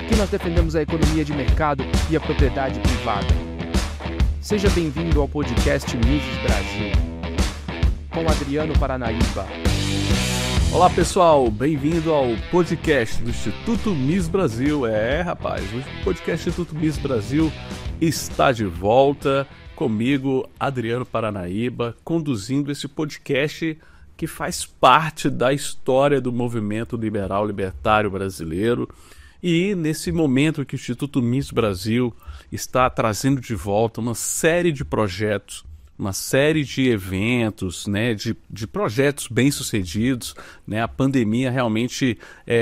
Aqui nós defendemos a economia de mercado e a propriedade privada. Seja bem-vindo ao podcast Mises Brasil, com Adriano Paranaíba. Olá pessoal, bem-vindo ao podcast do Instituto Mises Brasil. Rapaz, o podcast Instituto Mises Brasil está de volta comigo, Adriano Paranaíba, conduzindo esse podcast que faz parte da história do movimento liberal libertário brasileiro. E nesse momento que o Instituto Mises Brasil está trazendo de volta uma série de projetos, uma série de eventos, né, de projetos bem-sucedidos, né? A pandemia realmente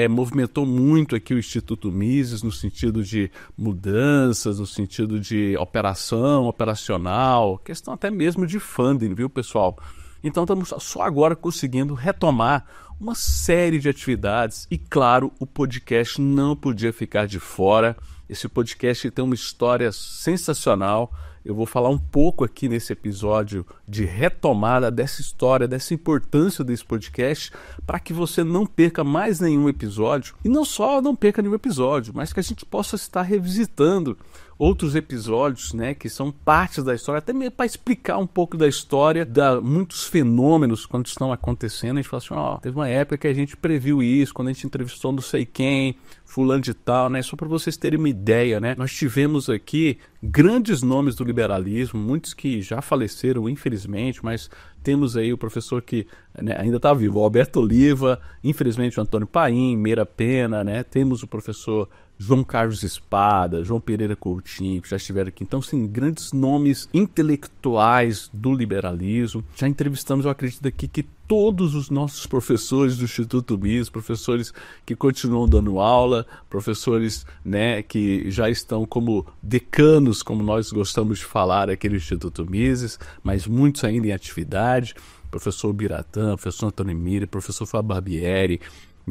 movimentou muito aqui o Instituto Mises no sentido de mudanças, no sentido de operacional, questão até mesmo de funding, viu, pessoal? Então estamos só agora conseguindo retomar uma série de atividades e, claro, o podcast não podia ficar de fora. Esse podcast tem uma história sensacional. Eu vou falar um pouco aqui nesse episódio de retomada dessa história, dessa importância desse podcast, para que você não perca mais nenhum episódio. E não só não perca nenhum episódio, mas que a gente possa estar revisitando outros episódios, né, que são partes da história, até mesmo para explicar um pouco da história, muitos fenômenos quando estão acontecendo. A gente fala assim, teve uma época que a gente previu isso, quando a gente entrevistou não sei quem, fulano de tal, né, só para vocês terem uma ideia, né, nós tivemos aqui grandes nomes do liberalismo, muitos que já faleceram, infelizmente, mas temos aí o professor que, né, ainda está vivo, o Alberto Oliva, infelizmente o Antônio Paim, Meira Pena, né, temos o professor João Carlos Espada, João Pereira Coutinho, que já estiveram aqui. Então, sim, grandes nomes intelectuais do liberalismo. Já entrevistamos, eu acredito aqui, que todos os nossos professores do Instituto Mises, professores que continuam dando aula, professores, né, que já estão como decanos, como nós gostamos de falar aqui no Instituto Mises, mas muitos ainda em atividade. Professor Biratã, professor Antônio Mira, professor Fábio Barbieri.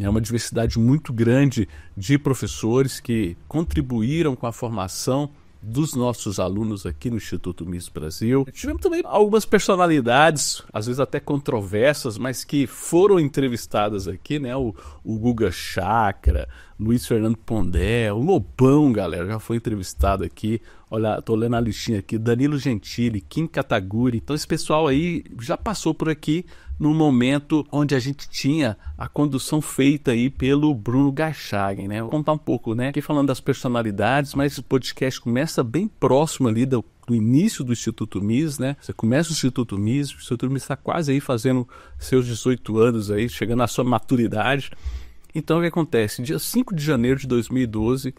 É uma diversidade muito grande de professores que contribuíram com a formação dos nossos alunos aqui no Instituto Mises Brasil. Tivemos também algumas personalidades, às vezes até controversas, mas que foram entrevistadas aqui, né? O Guga Chakra, Luiz Fernando Pondé, o Lobão, galera, já foi entrevistado aqui. Olha, tô lendo a listinha aqui, Danilo Gentili, Kim Kataguiri. Então esse pessoal aí já passou por aqui no momento onde a gente tinha a condução feita aí pelo Bruno Garchagen, né? Vou contar um pouco, né? Aqui falando das personalidades, mas esse podcast começa bem próximo ali do início do Instituto Mises, né? Você começa o Instituto Mises está quase aí fazendo seus 18 anos aí, chegando à sua maturidade. Então o que acontece? Dia 5 de janeiro de 2012,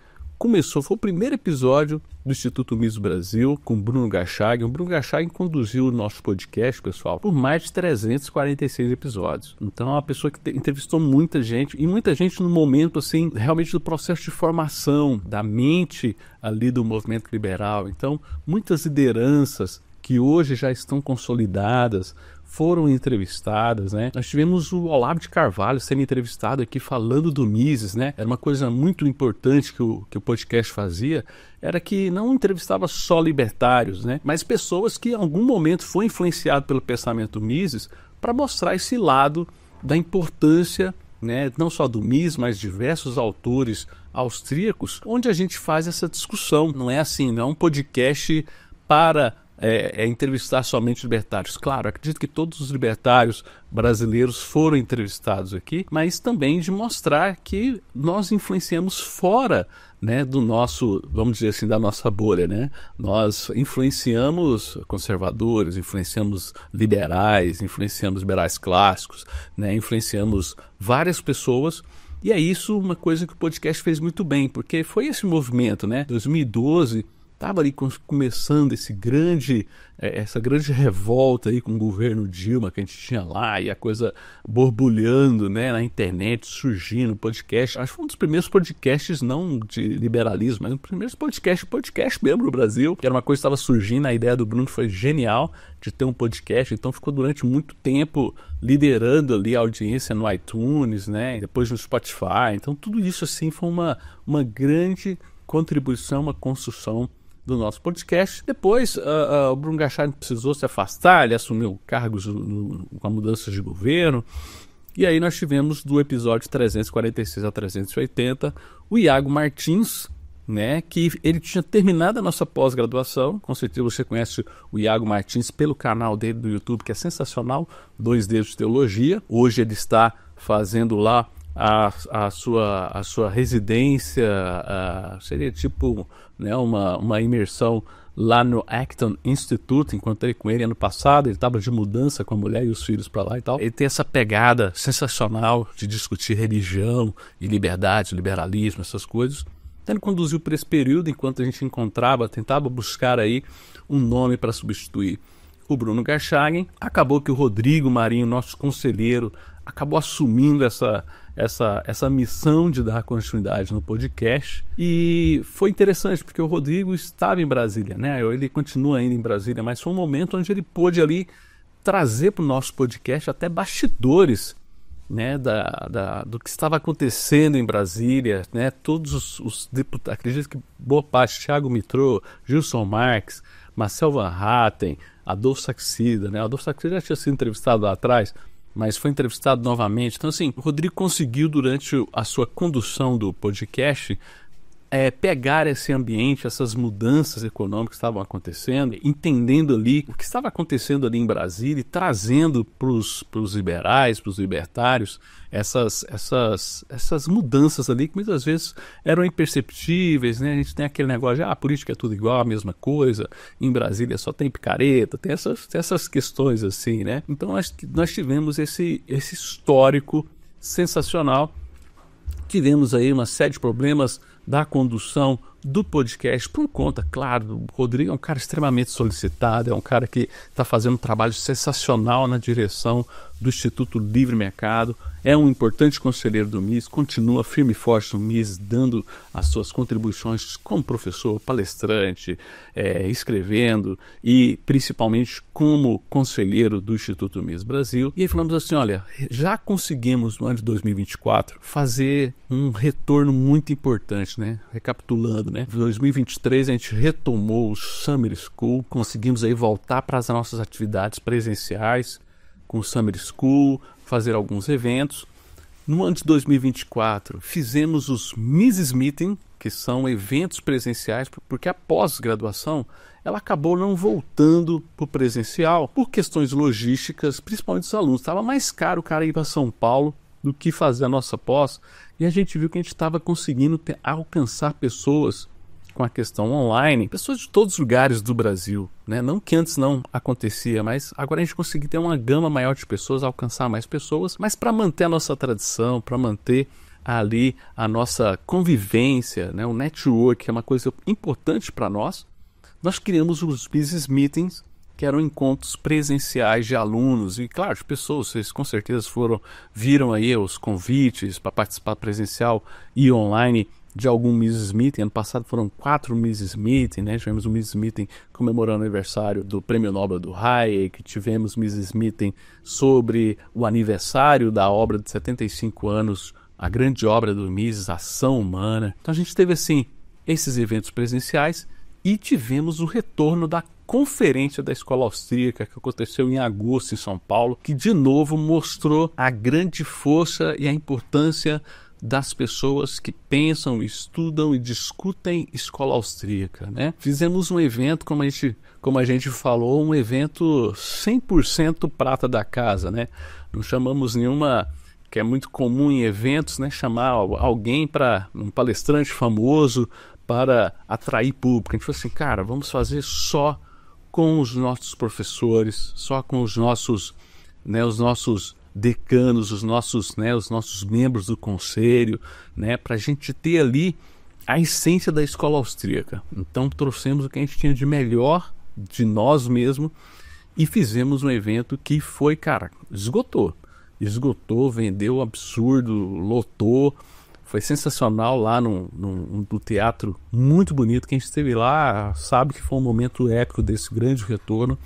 foi o primeiro episódio do Instituto Mises Brasil com Bruno Garchagen. O Bruno Garchagen conduziu o nosso podcast, pessoal, por mais de 346 episódios. Então é uma pessoa que entrevistou muita gente, e muita gente no momento, assim, realmente do processo de formação da mente ali do movimento liberal. Então, muitas lideranças que hoje já estão consolidadas foram entrevistadas, né? Nós tivemos o Olavo de Carvalho sendo entrevistado aqui falando do Mises, né? Era uma coisa muito importante que o podcast fazia, era que não entrevistava só libertários, né? Mas pessoas que em algum momento foram influenciadas pelo pensamento Mises para mostrar esse lado da importância, né, não só do Mises, mas diversos autores austríacos, onde a gente faz essa discussão. Não é assim, não é um podcast para entrevistar somente libertários. Claro, acredito que todos os libertários brasileiros foram entrevistados aqui, mas também de mostrar que nós influenciamos fora, né, do nosso, vamos dizer assim, da nossa bolha, né? Nós influenciamos conservadores, influenciamos liberais clássicos, né? Influenciamos várias pessoas. E é isso uma coisa que o podcast fez muito bem, porque foi esse movimento, né? 2012 estava ali começando essa grande revolta aí com o governo Dilma que a gente tinha lá, e a coisa borbulhando, né, na internet, surgindo, podcast. Acho que foi um dos primeiros podcasts, não de liberalismo, mas um dos primeiros podcast mesmo no Brasil, que era uma coisa que estava surgindo. A ideia do Bruno foi genial de ter um podcast, então ficou durante muito tempo liderando ali a audiência no iTunes, né, depois no Spotify. Então tudo isso assim foi uma grande contribuição, uma construção do nosso podcast. Depois o Bruno Garchagen precisou se afastar, ele assumiu cargos com a mudança de governo, E aí nós tivemos do episódio 346 a 380 o Iago Martins, né, que ele tinha terminado a nossa pós-graduação. Com certeza você conhece o Iago Martins pelo canal dele do YouTube, que é sensacional, 2 Dedos de Teologia. Hoje ele está fazendo lá a sua residência, seria tipo, né, uma imersão lá no Acton Institute. Encontrei com ele ano passado, ele estava de mudança com a mulher e os filhos para lá e tal. Ele tem essa pegada sensacional de discutir religião e liberdade, liberalismo, essas coisas. Então ele conduziu por esse período, enquanto a gente tentava buscar aí um nome para substituir o Bruno Garchagen. Acabou que o Rodrigo Marinho, nosso conselheiro, acabou assumindo essa missão de dar continuidade no podcast. E foi interessante, porque o Rodrigo estava em Brasília, né? Ele continua ainda em Brasília, mas foi um momento onde ele pôde ali trazer para o nosso podcast até bastidores, né, do que estava acontecendo em Brasília, né? Todos os deputados, acredito que boa parte, Thiago Mitrô, Gilson Marques, Marcel Van Hatten, Adolfo Saxida, né? Adolfo Saxida já tinha sido entrevistado lá atrás, mas foi entrevistado novamente. Então, assim, o Rodrigo conseguiu, durante a sua condução do podcast, pegar esse ambiente, essas mudanças econômicas que estavam acontecendo, entendendo ali o que estava acontecendo ali em Brasília e trazendo para os liberais, para os libertários, essas mudanças ali que muitas vezes eram imperceptíveis, né? A gente tem aquele negócio de a política é tudo igual, a mesma coisa, em Brasília só tem picareta, tem essas questões assim, né? Então nós tivemos esse histórico sensacional. Tivemos aí uma série de problemas da condução do podcast por conta, claro, o Rodrigo é um cara extremamente solicitado, é um cara que está fazendo um trabalho sensacional na direção do Instituto Livre Mercado, é um importante conselheiro do MIS, continua firme e forte no MIS, dando as suas contribuições como professor, palestrante, escrevendo e principalmente como conselheiro do Instituto MIS Brasil. E aí falamos assim, olha, já conseguimos no ano de 2024 fazer um retorno muito importante, né? Recapitulando, né? Em 2023 a gente retomou o Summer School, conseguimos aí voltar para as nossas atividades presenciais com o Summer School, fazer alguns eventos. No ano de 2024 fizemos os Mises Meeting, que são eventos presenciais, porque a pós-graduação ela acabou não voltando para o presencial por questões logísticas, principalmente dos alunos. Estava mais caro o cara ir para São Paulo do que fazer a nossa pós, e a gente viu que a gente estava conseguindo alcançar pessoas com a questão online, pessoas de todos os lugares do Brasil, né? Não que antes não acontecia, mas agora a gente conseguiu ter uma gama maior de pessoas, alcançar mais pessoas, mas para manter a nossa tradição, para manter ali a nossa convivência, né? O network é uma coisa importante para nós. Nós criamos os Business Meetings, que eram encontros presenciais de alunos e, claro, de pessoas. Vocês com certeza viram aí os convites para participar presencial e online de algum Mises Meeting. Ano passado foram 4 Mises Meeting, né? Tivemos um Mises Meeting comemorando o aniversário do Prêmio Nobel do Hayek, tivemos Mises Meeting sobre o aniversário da obra de 75 anos, a grande obra do Mises, Ação Humana. Então a gente teve, assim, esses eventos presenciais e tivemos o retorno da conferência da Escola Austríaca, que aconteceu em agosto em São Paulo, que de novo mostrou a grande força e a importância das pessoas que pensam, estudam e discutem escola austríaca, né? Fizemos um evento, como a gente falou, um evento 100% prata da casa, né? Não chamamos nenhuma, que é muito comum em eventos, né? Chamar alguém para um palestrante famoso para atrair público. A gente falou assim, cara, vamos fazer só com os nossos professores, só com os nossos decanos, os nossos membros do conselho, né, para a gente ter ali a essência da escola austríaca. Então trouxemos o que a gente tinha de melhor de nós mesmos e fizemos um evento que foi, cara, esgotou, vendeu absurdo, lotou, foi sensacional lá no teatro, muito bonito. Quem esteve lá sabe que foi um momento épico desse grande retorno,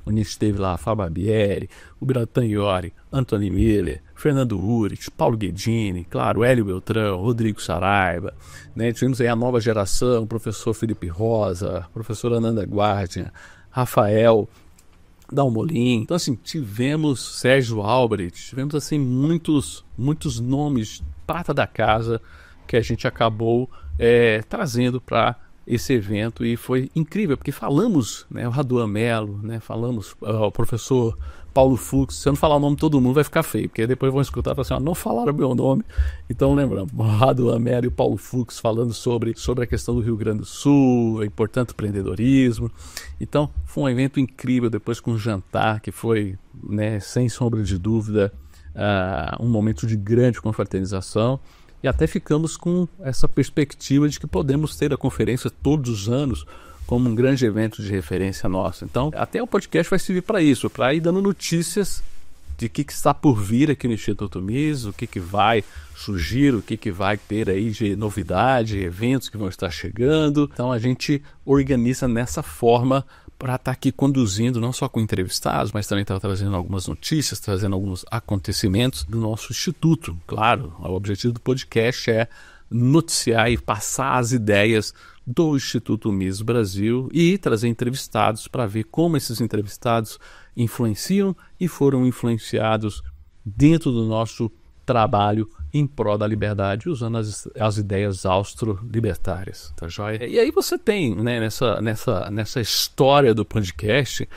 onde a gente teve lá Fábio Barbieri, o Biratan Iori, Anthony Miller, Fernando Urich, Paulo Guedini, claro, Hélio Beltrão, Rodrigo Saraiva, né? Tivemos aí a nova geração, o professor Felipe Rosa, a professora Ananda Guardia, Rafael Dalmolin. Então, assim, tivemos Sérgio Albrecht, tivemos, assim, muitos nomes prata da casa que a gente acabou trazendo para esse evento, e foi incrível, porque falamos, né, o Raduan Melo, né, falamos o professor Paulo Fux. Se eu não falar o nome de todo mundo vai ficar feio, porque depois vão escutar e falar assim, não falaram meu nome. Então lembramos, o Raduan Melo e o Paulo Fux falando sobre a questão do Rio Grande do Sul, o importante empreendedorismo. Então foi um evento incrível, depois com um jantar que foi, né, sem sombra de dúvida, um momento de grande confraternização. E até ficamos com essa perspectiva de que podemos ter a conferência todos os anos como um grande evento de referência nosso. Então, até o podcast vai servir para isso, para ir dando notícias de que está por vir aqui no Instituto Mises, o que vai surgir, o que vai ter aí de novidade, eventos que vão estar chegando. Então, a gente organiza nessa forma para estar aqui conduzindo, não só com entrevistados, mas também estar trazendo algumas notícias, trazendo alguns acontecimentos do nosso instituto. Claro, o objetivo do podcast é noticiar e passar as ideias do Instituto Mises Brasil e trazer entrevistados para ver como esses entrevistados influenciam e foram influenciados dentro do nosso trabalho em prol da liberdade, usando as ideias austro-libertárias, tá joia? E aí você tem, né, nessa história do podcast,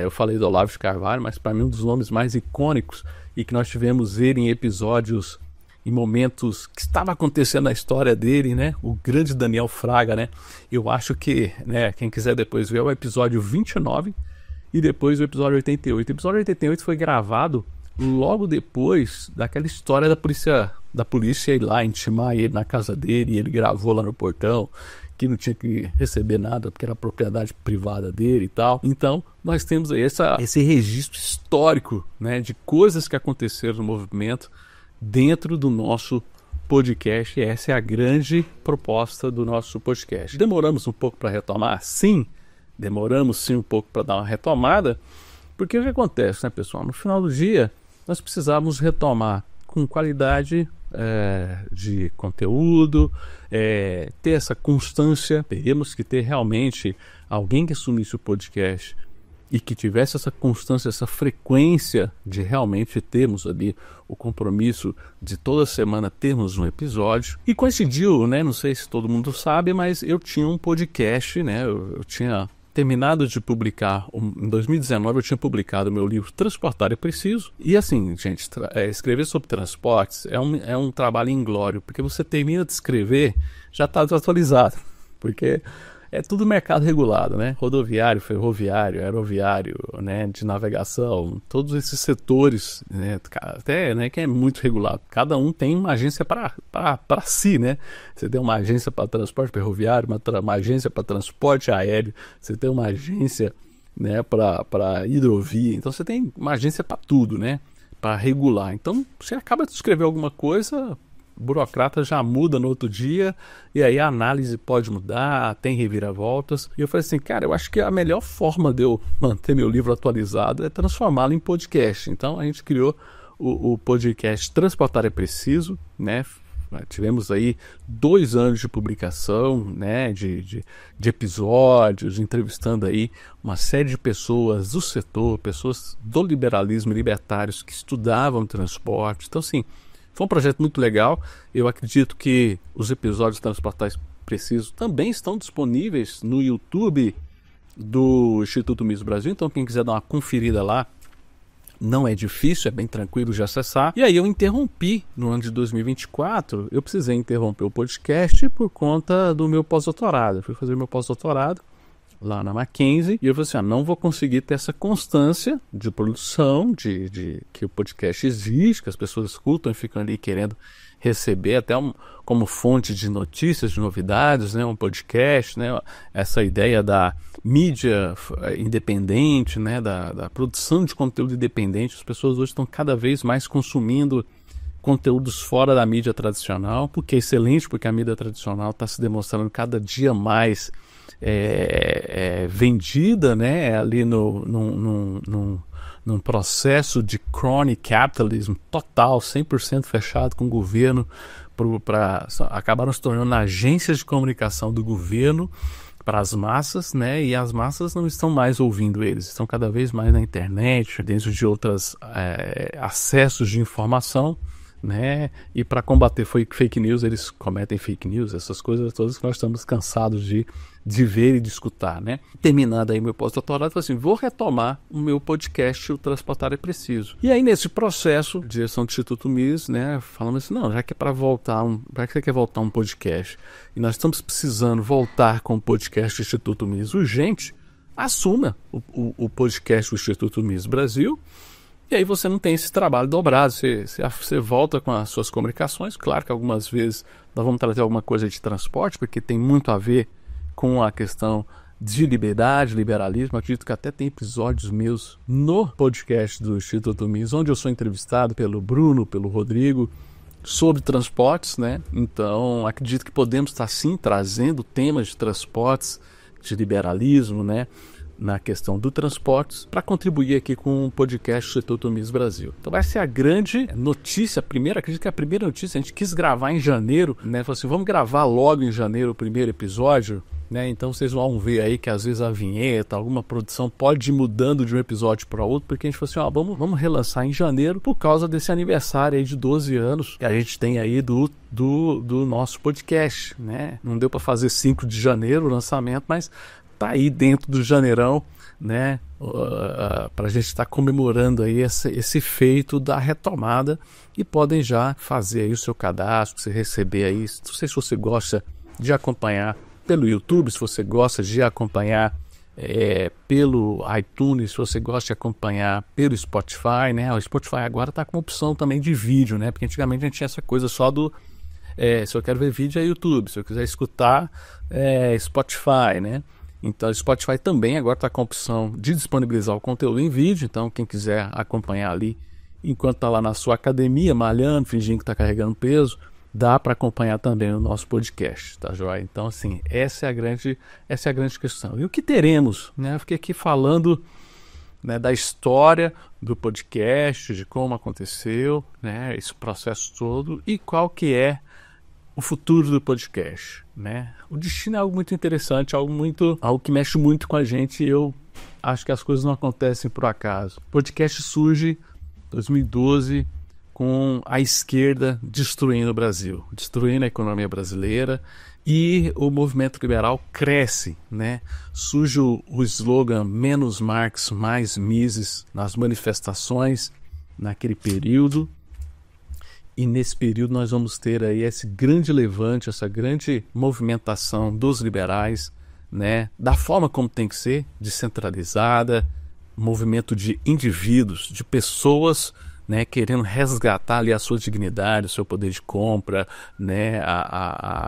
eu falei do Olavo de Carvalho, mas para mim um dos nomes mais icônicos e que nós tivemos ele em episódios, em momentos que estava acontecendo na história dele, né, o grande Daniel Fraga, né? Eu acho que, né, quem quiser depois ver o episódio 29 e depois o episódio 88. O episódio 88 foi gravado logo depois daquela história da polícia ir lá intimar ele na casa dele, e ele gravou lá no portão que não tinha que receber nada porque era propriedade privada dele e tal. Então nós temos aí esse registro histórico, né, de coisas que aconteceram no movimento dentro do nosso podcast, e essa é a grande proposta do nosso podcast. Demoramos um pouco para retomar? Sim, demoramos sim um pouco para dar uma retomada, porque o que acontece, né, pessoal? No final do dia, nós precisávamos retomar com qualidade de conteúdo, ter essa constância. Teríamos que ter realmente alguém que assumisse o podcast e que tivesse essa constância, essa frequência de realmente termos ali o compromisso de toda semana termos um episódio. E coincidiu, né, não sei se todo mundo sabe, mas eu tinha um podcast, né, eu tinha terminado de publicar, em 2019 eu tinha publicado o meu livro Transportar é Preciso. E assim, gente, escrever sobre transportes é um trabalho inglório, porque você termina de escrever, já está desatualizado, porque é tudo mercado regulado, né? Rodoviário, ferroviário, aeroviário, né? De navegação, todos esses setores, né? Até, né? Que é muito regulado. Cada um tem uma agência para si, né? Você tem uma agência para transporte ferroviário, uma agência para transporte aéreo, você tem uma agência, né? Para hidrovia. Então você tem uma agência para tudo, né? Para regular. Então você acaba de escrever alguma coisa, o burocrata já muda no outro dia, e aí a análise pode mudar, tem reviravoltas. E eu falei assim, cara, eu acho que a melhor forma de eu manter meu livro atualizado é transformá-lo em podcast. Então a gente criou o podcast Transportar é Preciso, né? Tivemos aí 2 anos de publicação, né, de episódios, entrevistando aí uma série de pessoas do setor, pessoas do liberalismo e libertários que estudavam transporte. Então, assim, foi um projeto muito legal. Eu acredito que os episódios Transportar Preciso também estão disponíveis no YouTube do Instituto Mises Brasil. Então quem quiser dar uma conferida lá, não é difícil, é bem tranquilo de acessar. E aí eu interrompi no ano de 2024, eu precisei interromper o podcast por conta do meu pós-doutorado. Eu fui fazer meu pós-doutorado lá na Mackenzie, e eu falei assim, não vou conseguir ter essa constância de produção, de que o podcast existe, que as pessoas escutam e ficam ali querendo receber até como fonte de notícias, de novidades, né, um podcast, né, essa ideia da mídia independente, né, da produção de conteúdo independente. As pessoas hoje estão cada vez mais consumindo conteúdos fora da mídia tradicional, o que é excelente, porque a mídia tradicional está se demonstrando cada dia mais vendida, né, ali num processo de crony capitalism total, 100% fechado com o governo, acabaram se tornando agências de comunicação do governo, para as massas, né? E as massas não estão mais ouvindo eles, estão cada vez mais na internet, dentro de outros acessos de informação, né? E para combater fake news, eles cometem fake news, essas coisas todas que nós estamos cansados de ver e de escutar, né? Terminado aí meu pós-doutorado, falei assim, vou retomar o meu podcast, O Transportar é Preciso. E aí nesse processo, direção do Instituto Mises, né, falamos assim, não, já que é para voltar, já que você quer voltar um podcast, e nós estamos precisando voltar com o podcast do Instituto Mises urgente, assuma o podcast do Instituto Mises Brasil. E aí você não tem esse trabalho dobrado, você volta com as suas comunicações. Claro que algumas vezes nós vamos trazer alguma coisa de transporte, porque tem muito a ver com a questão de liberdade, liberalismo. Acredito que até tem episódios meus no podcast do Instituto Mises, onde eu sou entrevistado pelo Bruno, pelo Rodrigo, sobre transportes, né? Então acredito que podemos estar sim trazendo temas de transportes, de liberalismo, né? Na questão do transportes, para contribuir aqui com o podcast do Instituto Mises Brasil. Então vai ser a grande notícia, acredito que a primeira notícia, a gente quis gravar em janeiro, né? Falou assim, vamos gravar logo em janeiro o primeiro episódio, né? Então vocês vão ver aí que às vezes a vinheta, alguma produção pode ir mudando de um episódio para outro, porque a gente falou assim, vamos relançar em janeiro por causa desse aniversário aí de 12 anos que a gente tem aí do nosso podcast, né? Não deu para fazer 5 de janeiro o lançamento, mas tá aí dentro do janeirão, né, para a gente estar comemorando aí esse feito da retomada, e podem já fazer aí o seu cadastro, você receber aí, não sei se você gosta de acompanhar pelo YouTube, se você gosta de acompanhar pelo iTunes, se você gosta de acompanhar pelo Spotify, né, o Spotify agora está com opção também de vídeo, né, porque antigamente a gente tinha essa coisa só do se eu quero ver vídeo é YouTube, se eu quiser escutar Spotify, né. Então o Spotify também agora está com a opção de disponibilizar o conteúdo em vídeo, então quem quiser acompanhar ali enquanto está lá na sua academia, malhando, fingindo que está carregando peso, dá para acompanhar também o nosso podcast, tá joia? Então assim, essa é a grande questão. E o que teremos, né? Eu fiquei aqui falando, né, da história do podcast, de como aconteceu, né, esse processo todo e qual que é o futuro do podcast, né? O destino é algo muito interessante, algo que mexe muito com a gente, e eu acho que as coisas não acontecem por acaso. O podcast surge em 2012 com a esquerda destruindo o Brasil, destruindo a economia brasileira, e o movimento liberal cresce, né? Surge o slogan menos Marx, mais Mises nas manifestações naquele período. E nesse período nós vamos ter aí esse grande levante, essa grande movimentação dos liberais, né? Da forma como tem que ser, descentralizada, movimento de indivíduos, de pessoas, né, querendo resgatar ali a sua dignidade, o seu poder de compra, né?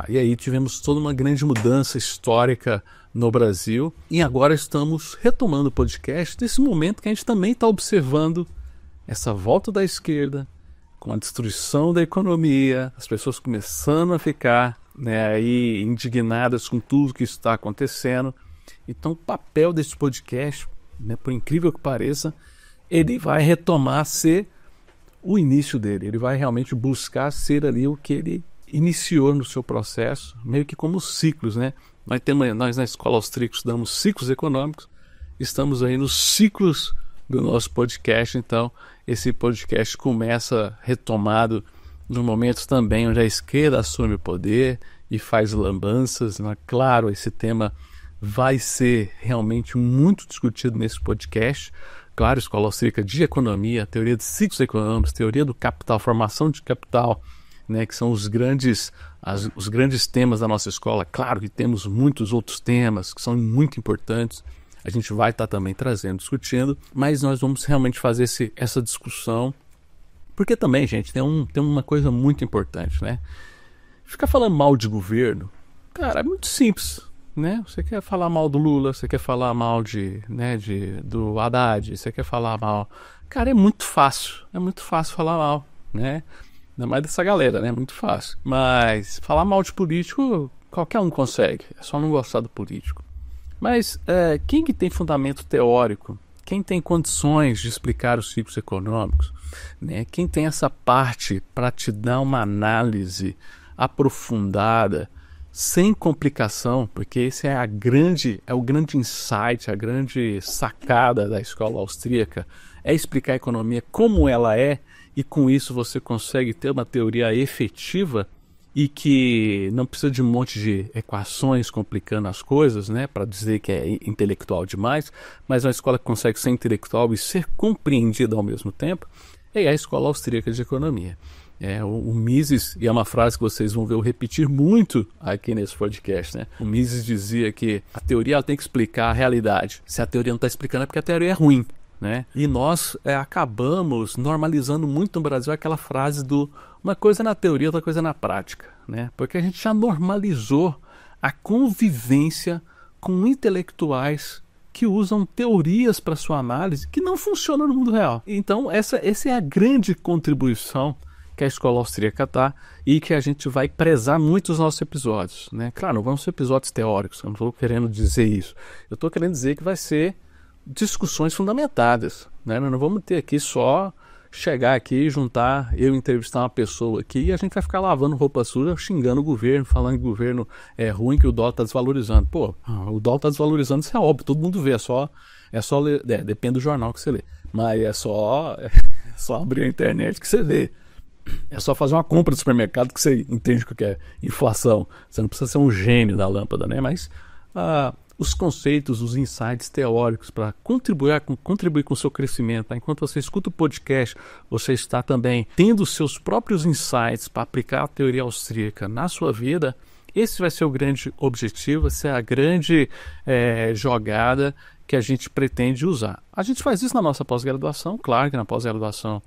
E aí tivemos toda uma grande mudança histórica no Brasil, e agora estamos retomando o podcast nesse momento que a gente também está observando essa volta da esquerda, com a destruição da economia, as pessoas começando a ficar, né, aí indignadas com tudo que está acontecendo. Então o papel desse podcast, né, por incrível que pareça, ele vai retomar ser o início dele, ele vai realmente buscar ser ali o que ele iniciou no seu processo, meio que como ciclos, né? Nós na Escola Austríaca damos ciclos econômicos, estamos aí nos ciclos do nosso podcast. Então esse podcast começa retomado nos momentos também onde a esquerda assume o poder e faz lambanças, né? Claro, esse tema vai ser realmente muito discutido nesse podcast. Claro, Escola Austríaca de Economia, teoria de ciclos econômicos, teoria do capital, formação de capital, né, que são os grandes temas da nossa escola. Claro que temos muitos outros temas que são muito importantes, a gente vai estar também trazendo, discutindo, mas nós vamos realmente fazer essa discussão, porque também, gente, tem uma coisa muito importante, né? Ficar falando mal de governo, cara, é muito simples, né? Você quer falar mal do Lula, você quer falar mal do Haddad, você quer falar mal... Cara, é muito fácil falar mal, né? Ainda mais dessa galera, né? Muito fácil. Mas falar mal de político, qualquer um consegue, é só não gostar do político. Mas quem que tem fundamento teórico, quem tem condições de explicar os ciclos econômicos, né? Quem tem essa parte para te dar uma análise aprofundada sem complicação, porque esse é o grande insight, a grande sacada da escola austríaca, é explicar a economia como ela é, e com isso você consegue ter uma teoria efetiva e que não precisa de um monte de equações complicando as coisas, né, para dizer que é intelectual demais, mas é uma escola que consegue ser intelectual e ser compreendida ao mesmo tempo, é a escola austríaca de economia. O Mises, e é uma frase que vocês vão ver eu repetir muito aqui nesse podcast, né? O Mises dizia que a teoria ela tem que explicar a realidade. Se a teoria não está explicando é porque a teoria é ruim, né? E nós acabamos normalizando muito no Brasil aquela frase do uma coisa na teoria, outra coisa na prática, né? Porque a gente já normalizou a convivência com intelectuais que usam teorias para sua análise que não funcionam no mundo real. Então essa é a grande contribuição que a escola austríaca está e que a gente vai prezar muito nos nossos episódios, né? Claro, não vão ser episódios teóricos, eu não estou querendo dizer isso. Eu estou querendo dizer que vai ser discussões fundamentadas, né? Nós não vamos ter aqui só chegar aqui e juntar, eu entrevistar uma pessoa aqui e a gente vai ficar lavando roupa suja, xingando o governo, falando que o governo é ruim, que o dólar está desvalorizando. Pô, o dólar está desvalorizando, isso é óbvio, todo mundo vê, é só ler, depende do jornal que você lê, mas é só abrir a internet que você vê. É só fazer uma compra no supermercado que você entende o que é inflação. Você não precisa ser um gênio da lâmpada, né? Mas os conceitos, os insights teóricos para contribuir com o seu crescimento. Tá? Enquanto você escuta o podcast, você está também tendo os seus próprios insights para aplicar a teoria austríaca na sua vida. Esse vai ser o grande objetivo, essa é a grande jogada que a gente pretende usar. A gente faz isso na nossa pós-graduação, claro que na pós-graduação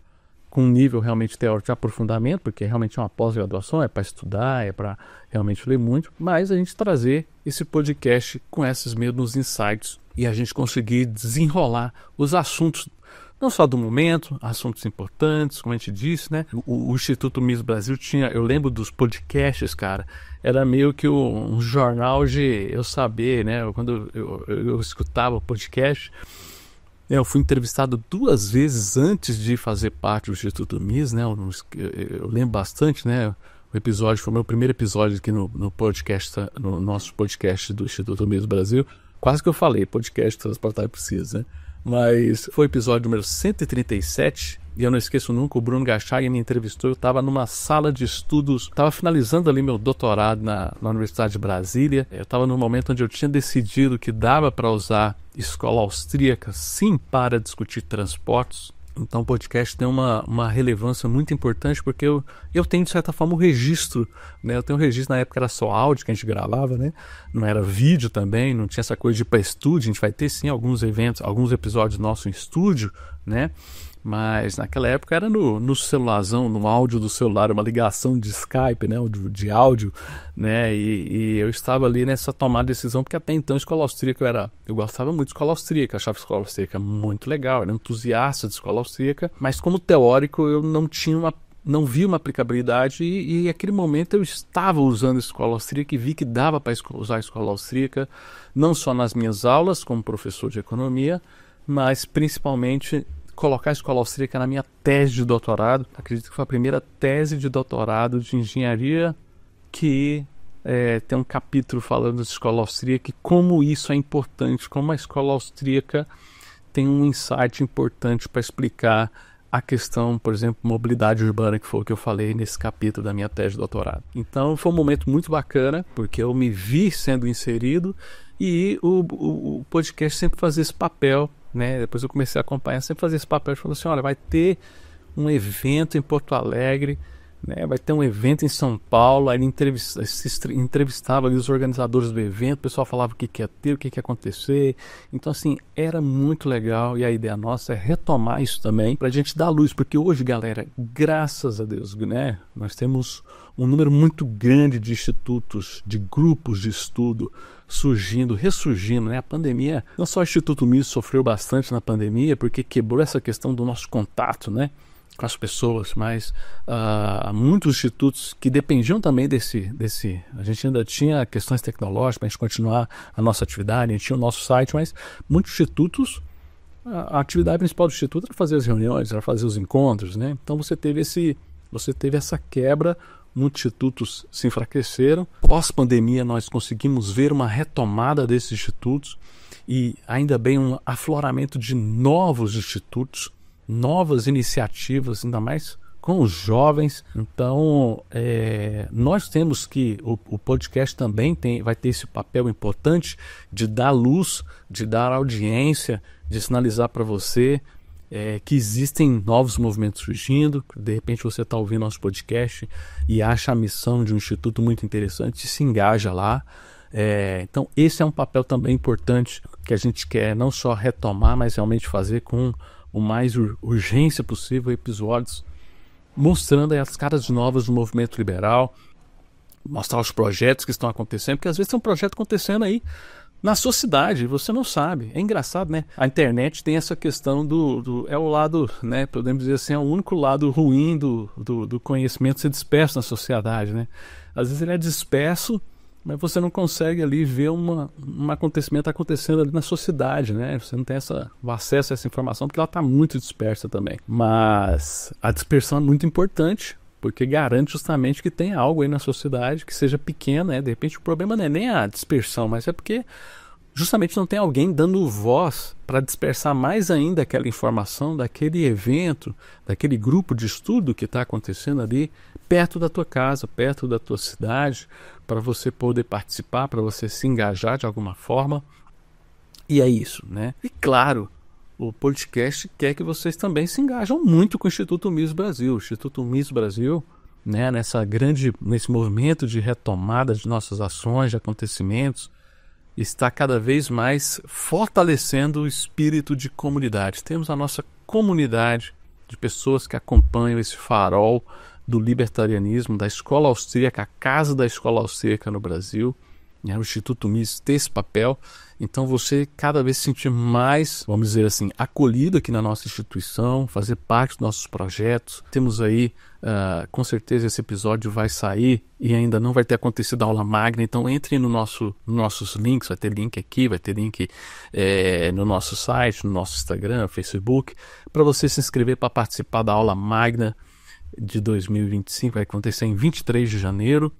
com um nível realmente teórico de aprofundamento, porque realmente é uma pós-graduação, é para estudar, é para realmente ler muito, mas a gente trazer esse podcast com esses mesmos insights e a gente conseguir desenrolar os assuntos, não só do momento, assuntos importantes, como a gente disse, né? O Instituto Mises Brasil tinha, eu lembro dos podcasts, cara, era meio que um jornal de eu saber, né? Quando eu escutava o podcast, eu fui entrevistado 2 vezes antes de fazer parte do Instituto Mises, né? Eu lembro bastante, né? O episódio foi o meu primeiro episódio aqui no podcast, no nosso podcast do Instituto Mises Brasil. Quase que eu falei, podcast Transportar Precisa, né? Mas foi o episódio número 137 e eu não esqueço nunca, o Bruno Gachag me entrevistou. Eu estava numa sala de estudos, estava finalizando ali meu doutorado na Universidade de Brasília. Eu estava num momento onde eu tinha decidido que dava para usar escola austríaca sim para discutir transportes. Então o podcast tem uma relevância muito importante porque eu tenho de certa forma o registro, né? Eu tenho um registro, na época era só áudio que a gente gravava, né? Não era vídeo também, não tinha essa coisa de ir para estúdio. A gente vai ter sim alguns episódios nossos em estúdio, né? Mas naquela época era no celularzão, no áudio do celular, uma ligação de Skype, né, de áudio, né, e eu estava ali nessa tomada de decisão, porque até então escola austríaca eu gostava muito de escola austríaca, achava a escola austríaca muito legal, era entusiasta de escola austríaca, mas como teórico eu não vi uma aplicabilidade e naquele momento eu estava usando a escola austríaca e vi que dava para usar a escola austríaca, não só nas minhas aulas como professor de economia, mas principalmente colocar a escola austríaca na minha tese de doutorado. Acredito que foi a primeira tese de doutorado de engenharia que tem um capítulo falando da escola austríaca e como isso é importante, como a escola austríaca tem um insight importante para explicar a questão, por exemplo, mobilidade urbana, que foi o que eu falei nesse capítulo da minha tese de doutorado. Então foi um momento muito bacana, porque eu me vi sendo inserido e o podcast sempre fazia esse papel, né? Depois eu comecei a acompanhar, sempre fazia esse papel, falando assim, olha, vai ter um evento em Porto Alegre, né? Vai ter um evento em São Paulo, aí entrevistava ali os organizadores do evento, o pessoal falava o que ia ter, o que ia acontecer, então assim, era muito legal e a ideia nossa é retomar isso também, pra gente dar luz, porque hoje, galera, graças a Deus, né? Nós temos um número muito grande de institutos, de grupos de estudo ressurgindo, né? A pandemia, não só o Instituto Mises sofreu bastante na pandemia, porque quebrou essa questão do nosso contato, né, com as pessoas, mas muitos institutos que dependiam também desse, a gente ainda tinha questões tecnológicas para a gente continuar a nossa atividade, a gente tinha o nosso site, mas muitos institutos, a atividade principal do instituto era fazer as reuniões, era fazer os encontros, né? Então você teve essa quebra muitos institutos se enfraqueceram. Pós-pandemia, nós conseguimos ver uma retomada desses institutos e ainda bem um afloramento de novos institutos, novas iniciativas, ainda mais com os jovens. Então, nós temos que, o podcast também vai ter esse papel importante de dar luz, de dar audiência, de sinalizar para você que existem novos movimentos surgindo. De repente você está ouvindo nosso podcast e acha a missão de um instituto muito interessante e se engaja lá. Então esse é um papel também importante que a gente quer não só retomar, mas realmente fazer com o mais urgência possível, episódios mostrando aí as caras novas do movimento liberal, mostrar os projetos que estão acontecendo, porque às vezes tem um projeto acontecendo aí na sua cidade, você não sabe. É engraçado, né? A internet tem essa questão é o lado, né? Podemos dizer assim, é o único lado ruim do conhecimento ser disperso na sociedade, né? Às vezes ele é disperso, mas você não consegue ali ver um acontecimento acontecendo ali na sua cidade, né? Você não tem o acesso a essa informação porque ela está muito dispersa também. Mas a dispersão é muito importante, porque garante justamente que tem algo aí na sociedade que seja pequeno, né? De repente o problema não é nem a dispersão, mas é porque justamente não tem alguém dando voz para dispersar mais ainda aquela informação daquele evento, daquele grupo de estudo que está acontecendo ali perto da tua casa, perto da tua cidade, para você poder participar, para você se engajar de alguma forma. E é isso, né? E claro, o podcast quer que vocês também se engajam muito com o Instituto Mises Brasil. O Instituto Mises Brasil, né, nesse movimento de retomada de nossas ações, de acontecimentos, está cada vez mais fortalecendo o espírito de comunidade. Temos a nossa comunidade de pessoas que acompanham esse farol do libertarianismo, da escola austríaca, a casa da escola austríaca no Brasil. O Instituto Mises tem esse papel. Então você cada vez se sentir mais, vamos dizer assim, acolhido aqui na nossa instituição, fazer parte dos nossos projetos. Temos aí, com certeza esse episódio vai sair e ainda não vai ter acontecido a aula magna, então entre nos nossos links, vai ter link aqui, vai ter link no nosso site, no nosso Instagram, Facebook, para você se inscrever para participar da aula magna de 2025, vai acontecer em 23 de janeiro.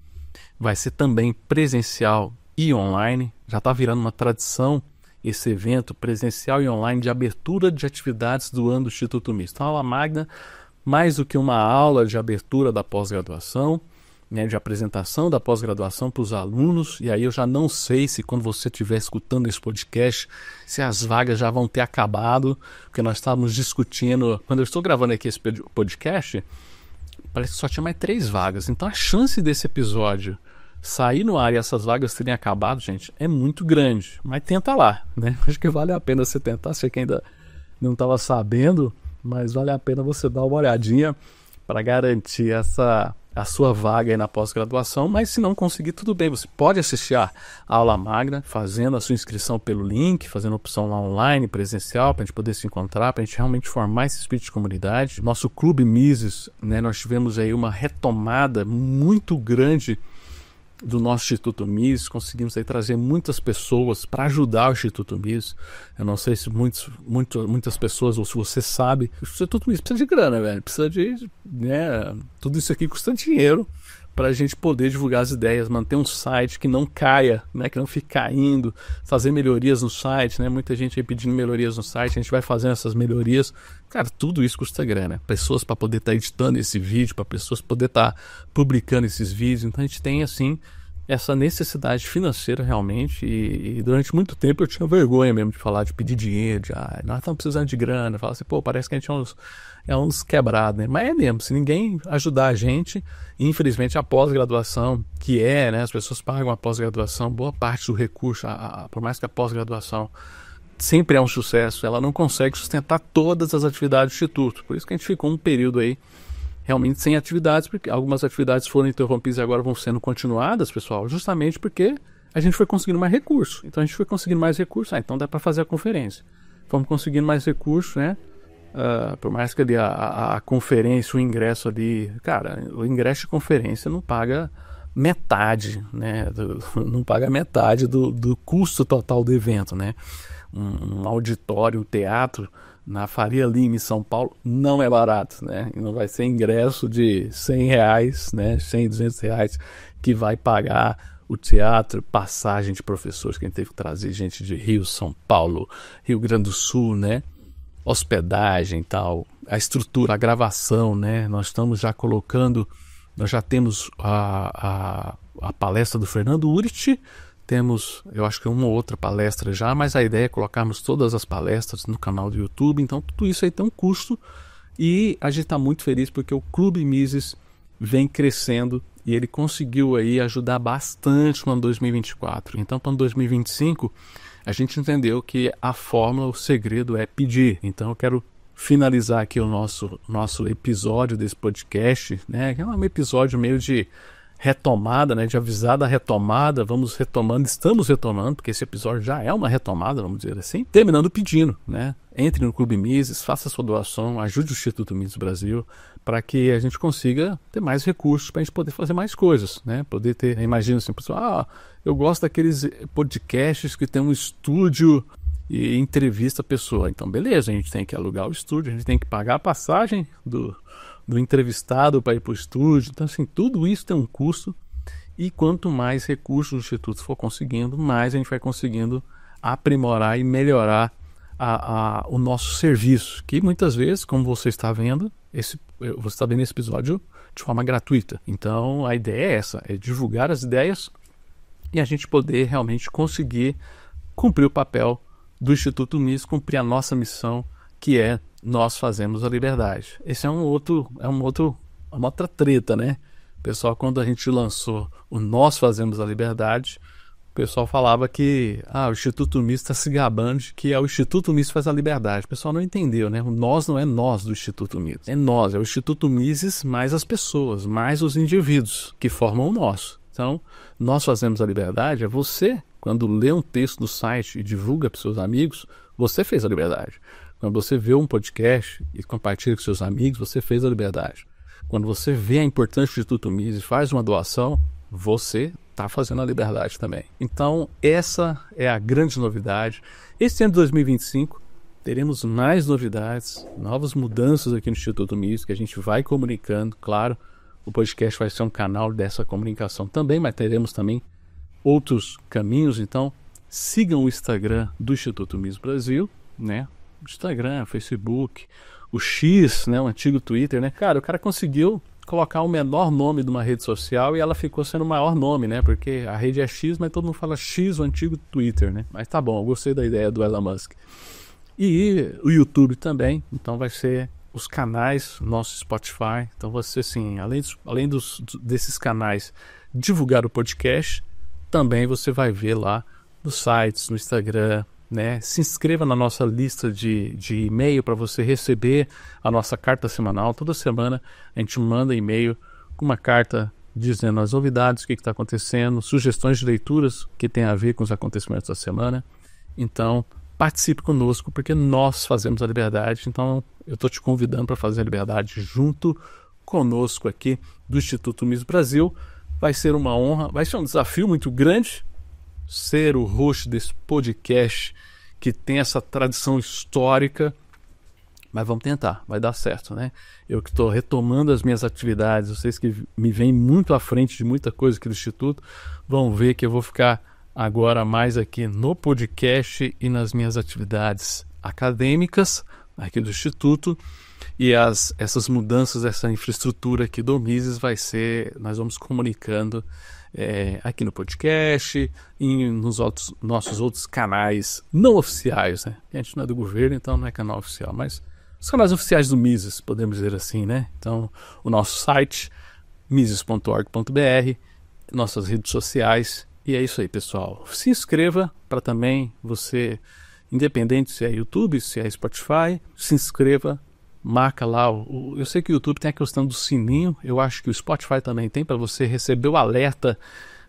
Vai ser também presencial e online. Já está virando uma tradição esse evento presencial e online de abertura de atividades do ano do Instituto Mises. Então, a aula magna, mais do que uma aula de abertura da pós-graduação, né, de apresentação da pós-graduação para os alunos. E aí eu já não sei se quando você estiver escutando esse podcast, se as vagas já vão ter acabado, porque nós estávamos discutindo, quando eu estou gravando aqui esse podcast, parece que só tinha mais 3 vagas. Então a chance desse episódio sair no ar e essas vagas terem acabado, gente, é muito grande. Mas tenta lá, né? Acho que vale a pena você tentar. Você que ainda não estava sabendo, mas vale a pena você dar uma olhadinha para garantir a sua vaga aí na pós-graduação. Mas se não conseguir, tudo bem. Você pode assistir a aula magna, fazendo a sua inscrição pelo link, fazendo a opção lá online, presencial, para a gente poder se encontrar, para a gente realmente formar esse espírito de comunidade. Nosso Clube Mises, né, nós tivemos aí uma retomada muito grande do nosso Instituto Mises, conseguimos aí trazer muitas pessoas para ajudar o Instituto Mises. Eu não sei se muitas pessoas, ou se você sabe, o Instituto Mises precisa de grana, velho, precisa de, né, tudo isso aqui custa dinheiro para a gente poder divulgar as ideias, manter um site que não caia, né, que não fique caindo, fazer melhorias no site, né, muita gente aí pedindo melhorias no site, a gente vai fazendo essas melhorias. Cara, tudo isso custa grana, pessoas para poder estar editando esse vídeo, para pessoas poder estar publicando esses vídeos. Então a gente tem assim essa necessidade financeira realmente, e durante muito tempo eu tinha vergonha mesmo de falar, de pedir dinheiro, nós estamos precisando de grana, falar assim, pô, parece que a gente é uns quebrados, né? Mas é mesmo, se ninguém ajudar a gente, infelizmente a pós-graduação, que né, as pessoas pagam a pós-graduação, boa parte do recurso, por mais que a pós-graduação sempre é um sucesso, ela não consegue sustentar todas as atividades do Instituto. Por isso que a gente ficou um período aí realmente sem atividades, porque algumas atividades foram interrompidas e agora vão sendo continuadas, pessoal, justamente porque a gente foi conseguindo mais recursos. Então a gente foi conseguindo mais recursos, então dá para fazer a conferência. Fomos conseguindo mais recursos, né? Por mais que ali a conferência, o ingresso ali, cara, o ingresso de conferência não paga metade, né? Não paga metade do custo total do evento, né? Um auditório, um teatro, na Faria Lima, em São Paulo, não é barato, né? E não vai ser ingresso de R$100, né? 100, R$200 que vai pagar o teatro, passagem de professores, que a gente teve que trazer gente de Rio, São Paulo, Rio Grande do Sul, né? Hospedagem e tal, a estrutura, a gravação, né? Nós estamos já colocando, nós já temos a palestra do Fernando Urich, temos, eu acho que uma ou outra palestra já, mas a ideia é colocarmos todas as palestras no canal do YouTube, então tudo isso aí tem um custo e a gente está muito feliz porque o Clube Mises vem crescendo e ele conseguiu aí ajudar bastante no ano 2024. Então, para o ano 2025, a gente entendeu que a fórmula, o segredo é pedir. Então, eu quero finalizar aqui o nosso episódio desse podcast, né? Que é um episódio meio de retomada, né, de avisar da retomada, vamos retomando, estamos retomando, porque esse episódio já é uma retomada, vamos dizer assim, terminando pedindo, né, entre no Clube Mises, faça sua doação, ajude o Instituto Mises Brasil, para que a gente consiga ter mais recursos, para a gente poder fazer mais coisas, né, poder ter, imagina assim, pessoal, eu gosto daqueles podcasts que tem um estúdio e entrevista a pessoa, então beleza, a gente tem que alugar o estúdio, a gente tem que pagar a passagem do entrevistado para ir para o estúdio. Então, assim, tudo isso tem um custo e quanto mais recursos o Instituto for conseguindo, mais a gente vai conseguindo aprimorar e melhorar o nosso serviço, que muitas vezes, como você está vendo, você está vendo esse episódio de forma gratuita. Então, a ideia é essa, é divulgar as ideias e a gente poder realmente conseguir cumprir o papel do Instituto Mises, cumprir a nossa missão, que é nós fazemos a liberdade. Esse é uma outra treta, né? O pessoal, quando a gente lançou o Nós Fazemos a Liberdade, o pessoal falava que o Instituto Mises está se gabando de que é o Instituto Mises faz a liberdade. O pessoal não entendeu, né? O nós não é nós do Instituto Mises. É nós, é o Instituto Mises mais as pessoas, mais os indivíduos que formam o nós. Então, Nós Fazemos a Liberdade é você, quando lê um texto no site e divulga para os seus amigos, você fez a liberdade. Quando você vê um podcast e compartilha com seus amigos, você fez a liberdade. Quando você vê a importância do Instituto Mises e faz uma doação, você está fazendo a liberdade também. Então, essa é a grande novidade. Esse ano de 2025, teremos mais novidades, novas mudanças aqui no Instituto Mises, que a gente vai comunicando. Claro, o podcast vai ser um canal dessa comunicação também, mas teremos também outros caminhos. Então, sigam o Instagram do Instituto Mises Brasil, né? Instagram, Facebook, o X, né, o antigo Twitter, né? Cara, o cara conseguiu colocar o menor nome de uma rede social e ela ficou sendo o maior nome, né? Porque a rede é X, mas todo mundo fala X, o antigo Twitter, né? Mas tá bom, eu gostei da ideia do Elon Musk. E o YouTube também, então vai ser os canais, nosso Spotify. Então você, assim, além desses canais divulgar o podcast, também você vai ver lá nos sites, no Instagram, né? Se inscreva na nossa lista de e-mail para você receber a nossa carta semanal. Toda semana a gente manda e-mail com uma carta dizendo as novidades, o que está acontecendo, sugestões de leituras que tem a ver com os acontecimentos da semana. Então, participe conosco, porque nós fazemos a liberdade. Então, eu estou te convidando para fazer a liberdade junto conosco aqui do Instituto Mises Brasil. Vai ser uma honra, vai ser um desafio muito grande ser o host desse podcast que tem essa tradição histórica, mas vamos tentar, vai dar certo, né? Eu que estou retomando as minhas atividades, vocês que me veem muito à frente de muita coisa aqui do Instituto, vão ver que eu vou ficar agora mais aqui no podcast e nas minhas atividades acadêmicas aqui do Instituto. E essas mudanças, essa infraestrutura aqui do Mises vai ser, nós vamos comunicando aqui no podcast e nos nossos outros canais não oficiais, né? A gente não é do governo, então não é canal oficial, mas os canais oficiais do Mises, podemos dizer assim, né? Então, o nosso site, mises.org.br, nossas redes sociais, e é isso aí, pessoal. Se inscreva para também você, independente se é YouTube, se é Spotify, se inscreva, marca lá. Eu sei que o YouTube tem a questão do sininho, eu acho que o Spotify também tem, para você receber o alerta.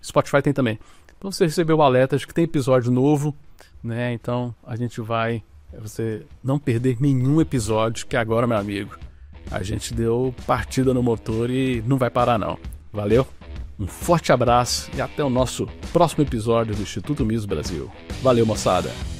Spotify tem também. Para você receber o alerta de que tem episódio novo, né? Então a gente vai, você não perder nenhum episódio, que agora, meu amigo, a gente deu partida no motor e não vai parar não. Valeu? Um forte abraço e até o nosso próximo episódio do Instituto Mises Brasil. Valeu, moçada!